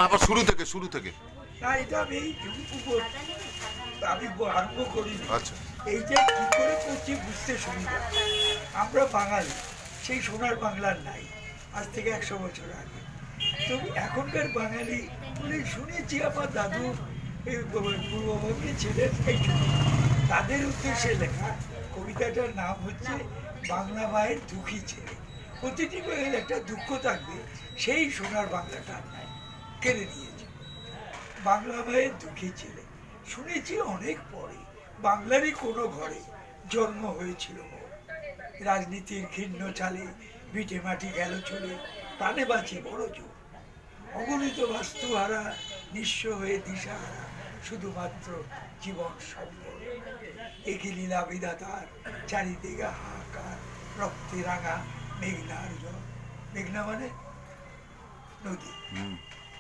আবার শুরু থেকে না, এটা আমি আমি আরম্ভ করিনি। আচ্ছা। এইটা কি করে করছি বুঝতে সুবিধা। আমরা বাঙালি, সেই সোনার বাংলার নাই আজ থেকে 100 বছর আগে। তো এখনকার বাঙালি বলে শুনেছি আমার দাদু এই পূর্ববঙ্গে ছিলেন, এইটুকু। তাদের উদ্দেশ্যে লেখা কবিতাটার নাম হচ্ছে বাংলা মায়ের দুঃখী ছেলে। প্রতিটি মায়ের একটা দুঃখ থাকবে, সেই সোনার বাংলাটা কেড়ে নিয়েছে। বাংলা মায়ের দুঃখী ছেলে শুনেছি অনেক পরে, বাংলারই কোনো ঘরে জন্ম হয়েছিল ওর। রাজনীতির ঘৃণ্য চালে ভিটে মাটি গেল চলে, প্রাণে বাঁচি বড় জোর। অগণিত বাস্তুহারা, নিঃস্ব হয়ে দিশাহারা, শুধুমাত্র জীবন সম্বল। একই লীলা বিধাতার, চারিদিকে হাহাকার, রক্তে রাঙা মেঘনার জল। মেঘনা মানে নদী।